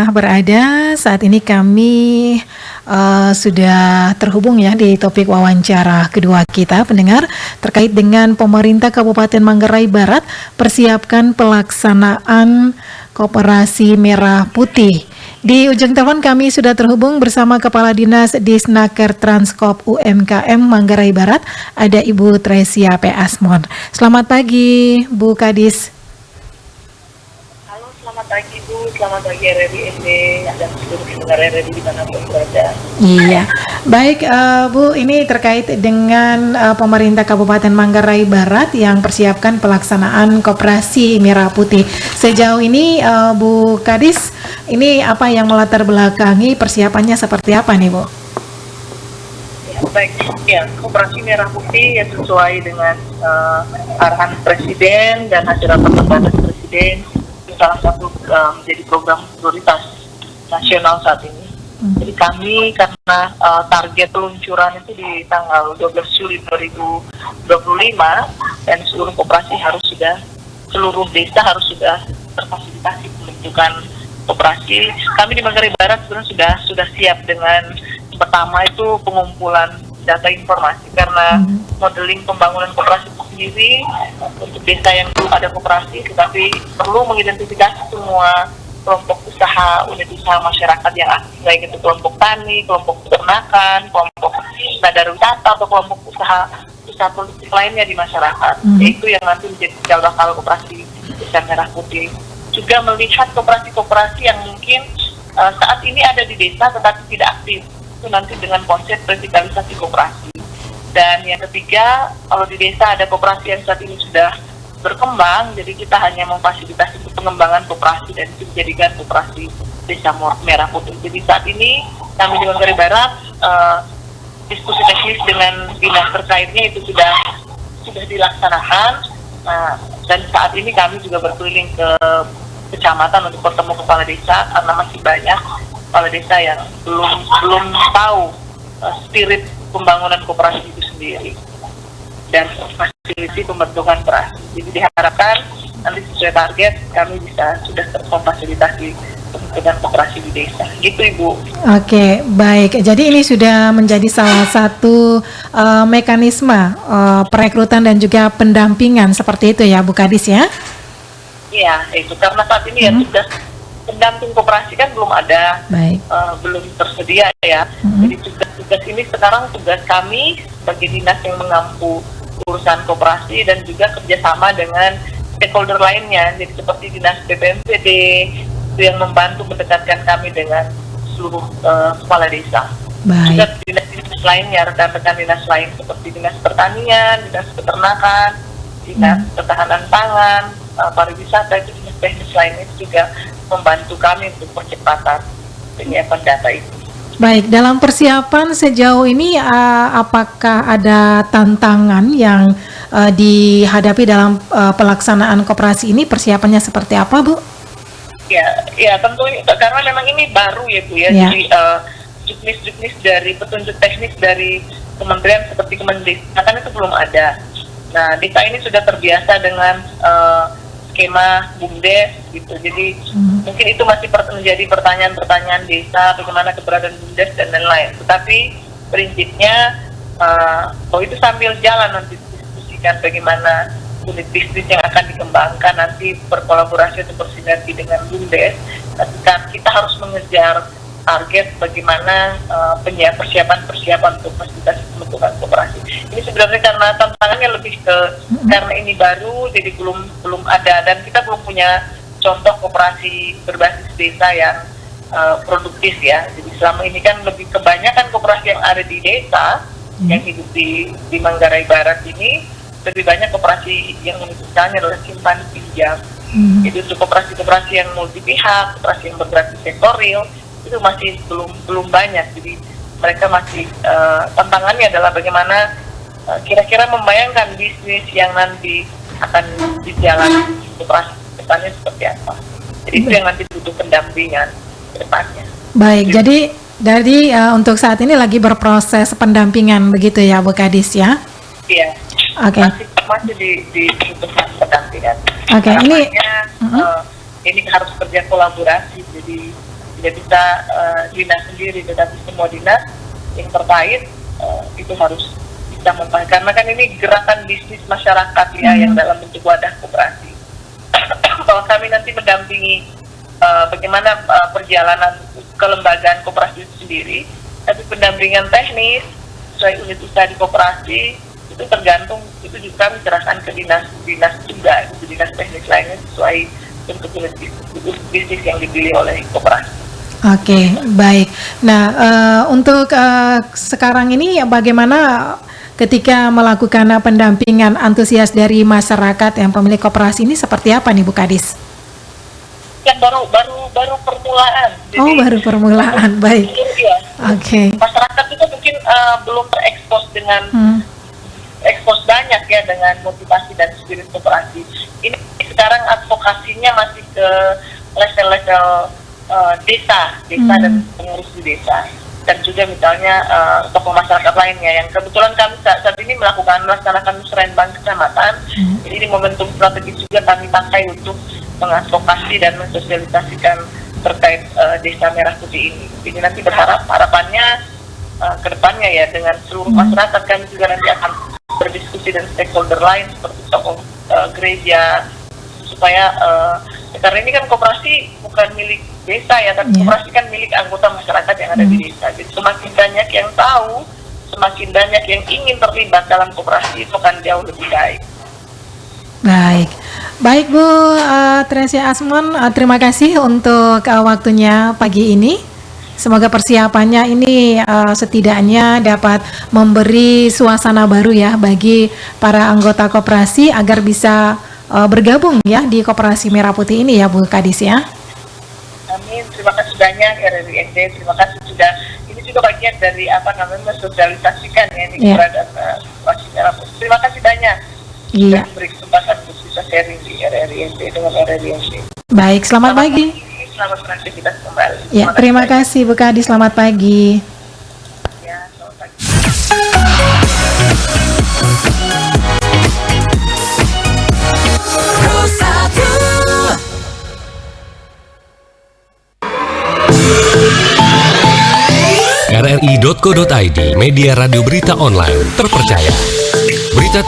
tengah berada, saat ini kami sudah terhubung ya di topik wawancara kedua kita pendengar terkait dengan pemerintah Kabupaten Manggarai Barat persiapkan pelaksanaan Koperasi Merah Putih. Di ujung telepon kami sudah terhubung bersama Kepala Dinas Disnaker Transkop UMKM Manggarai Barat, ada Ibu Tresia P. Asmon. Selamat pagi, Bu Kadis. Halo, selamat pagi Bu, selamat pagi RRIND dan seluruh pendengar RRI dimanapun berada. Iya, baik Bu, ini terkait dengan pemerintah Kabupaten Manggarai Barat yang persiapkan pelaksanaan Koperasi Merah Putih. Sejauh ini Bu Kadis, ini apa yang melatar belakangi persiapannya seperti apa nih Bu? Ya, baik, ya Koperasi Merah Putih ya sesuai dengan arahan Presiden dan hasil rapat terbatas Presiden, salah satu menjadi program prioritas nasional saat ini. Jadi kami karena target peluncuran itu di tanggal 12 Juli 2025 dan seluruh koperasi seluruh desa harus sudah terfasilitasi pembentukan koperasi. Kami di Manggarai Barat sebenarnya sudah siap dengan pertama itu pengumpulan data informasi karena modeling pembangunan koperasi sendiri untuk desa yang belum ada koperasi, tetapi perlu mengidentifikasi semua kelompok usaha, unit usaha masyarakat yang aktif, baik itu kelompok tani, kelompok peternakan, kelompok sadar wisata atau kelompok usaha produktif lainnya di masyarakat. Itu yang nanti menjadi cikal bakal koperasi Desa Merah Putih. Juga melihat koperasi-koperasi yang mungkin saat ini ada di desa tetapi tidak aktif, itu nanti dengan konsep revitalisasi koperasi. Dan yang ketiga, kalau di desa ada koperasi yang saat ini sudah berkembang, jadi kita hanya memfasilitasi pengembangan koperasi dan dijadikan koperasi Desa Merah Putih. Jadi saat ini kami di Manggarai Barat diskusi teknis dengan dinas terkaitnya itu sudah dilaksanakan. Dan saat ini kami juga berkeliling ke kecamatan untuk bertemu kepala desa karena masih banyak kepala desa yang belum tahu spirit pembangunan koperasi itu sendiri dan fasilitasi pembentukan koperasi. Jadi diharapkan nanti sesuai target kami bisa sudah terfasilitasi pembentukan koperasi di desa. Gitu Ibu. Oke, baik. Jadi ini sudah menjadi salah satu mekanisme perekrutan dan juga pendampingan seperti itu ya Bu Kadis ya? Iya, itu karena saat ini ya tugas pendamping koperasi kan belum ada, belum tersedia ya. Jadi tugas ini sekarang tugas kami sebagai dinas yang mengampu urusan koperasi dan juga kerjasama dengan stakeholder lainnya. Jadi seperti dinas BPMPD itu yang membantu mendekatkan kami dengan seluruh kepala desa. Juga dinas-dinas lainnya, rekan-rekan dinas lain seperti dinas pertanian, dinas peternakan, dinas ketahanan pangan, pariwisata, itu dinas teknis lainnya itu juga membantu kami untuk percepatan penyiapan data itu. Baik, dalam persiapan sejauh ini apakah ada tantangan yang dihadapi dalam pelaksanaan koperasi ini? Persiapannya seperti apa, Bu? Ya tentu karena memang ini baru ya Bu ya. Jadi juknis dari petunjuk teknis dari kementerian seperti Kemendikbud kan itu belum ada. Nah, desa ini sudah terbiasa dengan skema BUMDes gitu. Jadi mungkin itu masih menjadi pertanyaan-pertanyaan desa bagaimana keberadaan BUMDes dan lain-lain. Tetapi prinsipnya itu sambil jalan nanti diskusikan bagaimana unit bisnis yang akan dikembangkan nanti berkolaborasi atau bersinergi dengan BUMDes. Kita harus mengejar target bagaimana persiapan untuk fasilitasi pembentukan koperasi. Ini sebenarnya karena tantangannya lebih ke karena ini baru, jadi belum ada dan kita belum punya contoh koperasi berbasis desa yang produktif ya. Jadi selama ini kan lebih kebanyakan koperasi yang ada di desa yang hidup di Manggarai Barat ini lebih banyak koperasi yang misalnya adalah simpan pinjam. Jadi untuk koperasi-koperasi yang multi pihak, koperasi yang bergerak di sektor real itu masih belum banyak. Jadi mereka masih tantangannya adalah bagaimana kira-kira membayangkan bisnis yang nanti akan dijalankan koperasi depannya seperti apa. Jadi itu yang nanti butuh pendampingan ke depannya. Baik, jadi untuk saat ini lagi berproses pendampingan begitu ya Bu Kadis ya? Iya. Oke. Masih di pendampingan. Oke, ini ini harus kerja kolaborasi. Jadi tidak bisa dinas sendiri, tetapi semua dinas yang terkait itu harus bisa memahami, karena kan ini gerakan bisnis masyarakat ya yang dalam bentuk wadah koperasi. Bahwa kami nanti mendampingi bagaimana perjalanan kelembagaan koperasi itu sendiri, tapi pendampingan teknis sesuai unit usaha di koperasi itu tergantung, itu juga kami serahkan ke dinas juga, dinas teknis lainnya sesuai bentuk unit bisnis yang dipilih oleh koperasi. Oke, baik. Nah, untuk sekarang ini bagaimana ketika melakukan pendampingan antusias dari masyarakat yang pemilik koperasi ini seperti apa nih Bu Kadis? Yang baru permulaan. Jadi, baru permulaan, baik. Ya, Oke. masyarakat itu mungkin belum terekspos dengan ekspos banyak ya dengan motivasi dan spirit koperasi. Ini sekarang advokasinya masih ke level-level desa dan pengurus di desa, dan juga misalnya tokoh masyarakat lainnya yang kebetulan kami saat ini melaksanakan musrenbang kecamatan. Jadi ini momentum strategis juga kami pakai untuk mengadvokasi dan mensosialisasikan terkait desa Merah Putih ini. Jadi nanti harapannya ke depannya ya dengan seluruh masyarakat, kami juga nanti akan berdiskusi dengan stakeholder lain seperti tokoh gereja, supaya karena ini kan koperasi bukan milik desa ya, tapi koperasi kan milik anggota masyarakat yang ada di desa. Jadi semakin banyak yang tahu, semakin banyak yang ingin terlibat dalam koperasi, itu akan jauh lebih baik. Baik Bu Tresia Asmon, terima kasih untuk waktunya pagi ini. Semoga persiapannya ini setidaknya dapat memberi suasana baru ya bagi para anggota koperasi agar bisa bergabung ya di Koperasi Merah Putih ini ya Bu Kadis ya. Amin, terima kasih banyak RRIND, terima kasih sudah, ini juga bagian dari mensosialisasikan ya ini keberadaan Koperasi Merah Putih. Terima kasih banyak sudah memberi kesempatan untuk bisa sharing di RRIND dengan RRIND. Baik, selamat pagi. Selamat beraktivitas kembali. Ya, terima kasih Bu Kadis, selamat pagi. Ya, selamat pagi. RRI.co.id, media radio berita online terpercaya. Berita